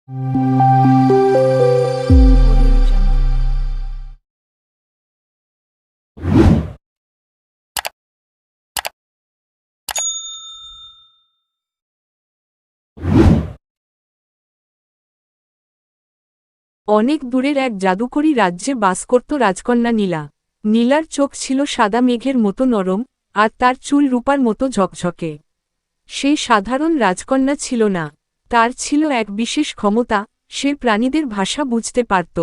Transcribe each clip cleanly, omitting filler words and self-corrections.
অনেক দূরের এক জাদুকরী রাজ্যে বাস করত রাজকন্যা নীলা। নীলার চোখ ছিল সাদা মেঘের মতো নরম, আর তার চুল রূপার মতো ঝকঝকে। সে সাধারণ রাজকন্যা ছিল না, তার ছিল এক বিশেষ ক্ষমতা। সে প্রাণীদের ভাষা বুঝতে পারত।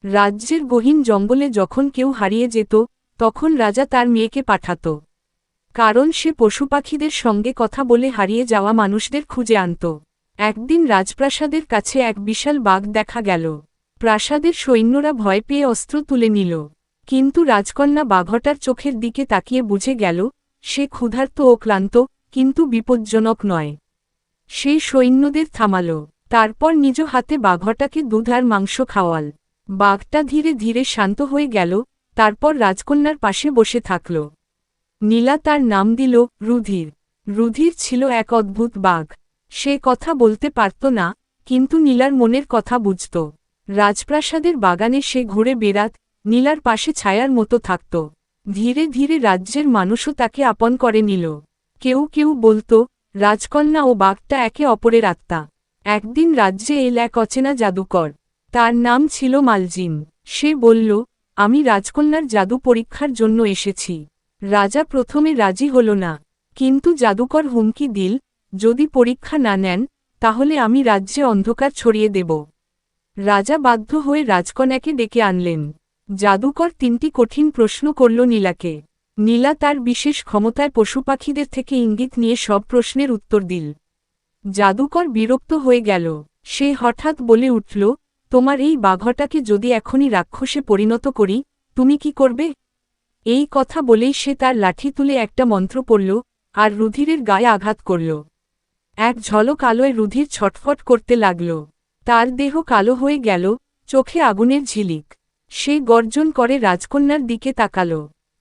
রাজ্যের গহীন জঙ্গলে যখন কেউ হারিয়ে যেত, তখন রাজা তার মেয়েকে পাঠাত, কারণ সে পশুপাখিদের সঙ্গে কথা বলে হারিয়ে যাওয়া মানুষদের খুঁজে আনত। একদিন রাজপ্রাসাদের কাছে এক বিশাল বাঘ দেখা গেল। প্রাসাদের সৈন্যরা ভয় পেয়ে অস্ত্র তুলে নিল, কিন্তু রাজকন্যা বাঘটার চোখের দিকে তাকিয়ে বুঝে গেল সে ক্ষুধার্ত ও ক্লান্ত, কিন্তু বিপজ্জনক নয়। সে সৈন্যদের থামাল, তারপর নিজ হাতে বাঘটাকে দুধ আর মাংস খাওয়াল। বাঘটা ধীরে ধীরে শান্ত হয়ে গেল, তারপর রাজকন্যার পাশে বসে থাকল। নীলা তার নাম দিল রুধির। রুধির ছিল এক অদ্ভুত বাঘ। সে কথা বলতে পারত না, কিন্তু নীলার মনের কথা বুঝত। রাজপ্রাসাদের বাগানে সে ঘুরে বেড়াত, নীলার পাশে ছায়ার মতো থাকত। ধীরে ধীরে রাজ্যের মানুষও তাকে আপন করে নিল। কেউ কেউ বলত রাজকন্যা ও বাঘটা একে অপরের আত্মা। একদিন রাজ্যে এল এক অচেনা জাদুকর। তার নাম ছিল মালজিম। সে বলল, আমি রাজকন্যার জাদু পরীক্ষার জন্য এসেছি। রাজা প্রথমে রাজি হল না, কিন্তু জাদুকর হুমকি দিল, যদি পরীক্ষা না নেন, তাহলে আমি রাজ্যে অন্ধকার ছড়িয়ে দেব। রাজা বাধ্য হয়ে রাজকন্যাকে ডেকে আনলেন। জাদুকর 3টি কঠিন প্রশ্ন করল নীলাকে। নীলা তার বিশেষ ক্ষমতায় পশুপাখিদের থেকে ইঙ্গিত নিয়ে সব প্রশ্নের উত্তর দিল। জাদুকর বিরক্ত হয়ে গেল। সে হঠাৎ বলে উঠল, তোমার এই বাঘটাকে যদি এখনই রাক্ষসে পরিণত করি, তুমি কি করবে? এই কথা বলেই সে তার লাঠি তুলে একটা মন্ত্র পড়ল, আর রুধিরের গায়ে আঘাত করল। এক ঝলক আলোয় রুধির ছটফট করতে লাগল। তার দেহ কালো হয়ে গেল, চোখে আগুনের ঝিলিক। সে গর্জন করে রাজকন্যার দিকে তাকাল।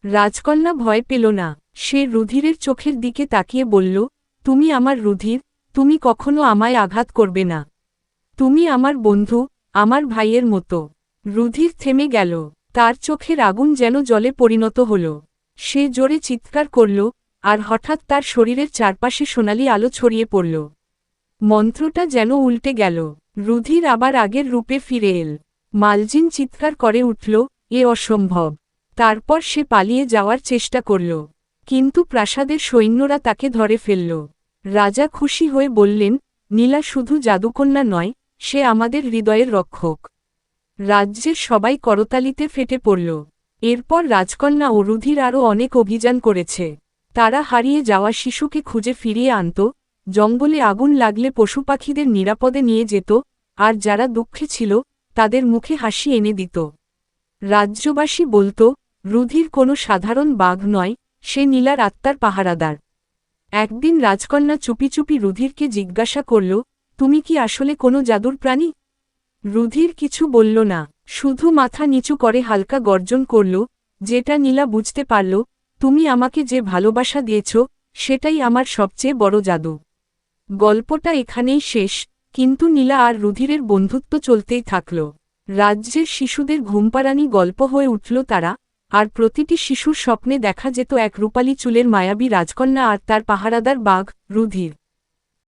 রাজকন্যা ভয় পেল না। সে রুধিরের চোখের দিকে তাকিয়ে বলল, তুমি আমার রুধির, তুমি কখনো আমায় আঘাত করবে না। তুমি আমার বন্ধু, আমার ভাইয়ের মতো। রুধির থেমে গেল। তার চোখের আগুন যেন জলে পরিণত হল। সে জোরে চিৎকার করল, আর হঠাৎ তার শরীরের চারপাশে সোনালি আলো ছড়িয়ে পড়ল। মন্ত্রটা যেন উল্টে গেল। রুধির আবার আগের রূপে ফিরে এল। মালজিন চিৎকার করে উঠল, এ অসম্ভব। তারপর সে পালিয়ে যাওয়ার চেষ্টা করল, কিন্তু প্রাসাদের সৈন্যরা তাকে ধরে ফেলল। রাজা খুশি হয়ে বললেন, নীলা শুধু জাদুকন্যা নয়, সে আমাদের হৃদয়ের রক্ষক। রাজ্যের সবাই করতালিতে ফেটে পড়ল। এরপর রাজকন্যা ও রুধির আরও অনেক অভিযান করেছে। তারা হারিয়ে যাওয়া শিশুকে খুঁজে ফিরিয়ে আনত, জঙ্গলে আগুন লাগলে পশুপাখিদের নিরাপদে নিয়ে যেত, আর যারা দুঃখে ছিল তাদের মুখে হাসি এনে দিত। রাজ্যবাসী বলত, রুধির কোনো সাধারণ বাঘ নয়, সে নীলার আত্মার পাহারাদার। একদিন রাজকন্যা চুপি চুপি রুধিরকে জিজ্ঞাসা করল, তুমি কি আসলে কোনো জাদুর প্রাণী? রুধির কিছু বলল না, শুধু মাথা নিচু করে হালকা গর্জন করল, যেটা নীলা বুঝতে পারল, তুমি আমাকে যে ভালোবাসা দিয়েছ, সেটাই আমার সবচেয়ে বড় জাদু। গল্পটা এখানেই শেষ, কিন্তু নীলা আর রুধিরের বন্ধুত্ব চলতেই থাকল। রাজ্যের শিশুদের ঘুমপাড়ানি গল্প হয়ে উঠল তারা, আর প্রতিটি শিশুর স্বপ্নে দেখা যেত এক রূপালী চুলের মায়াবী রাজকন্যা আর তার পাহারাদার বাঘ, রুধির।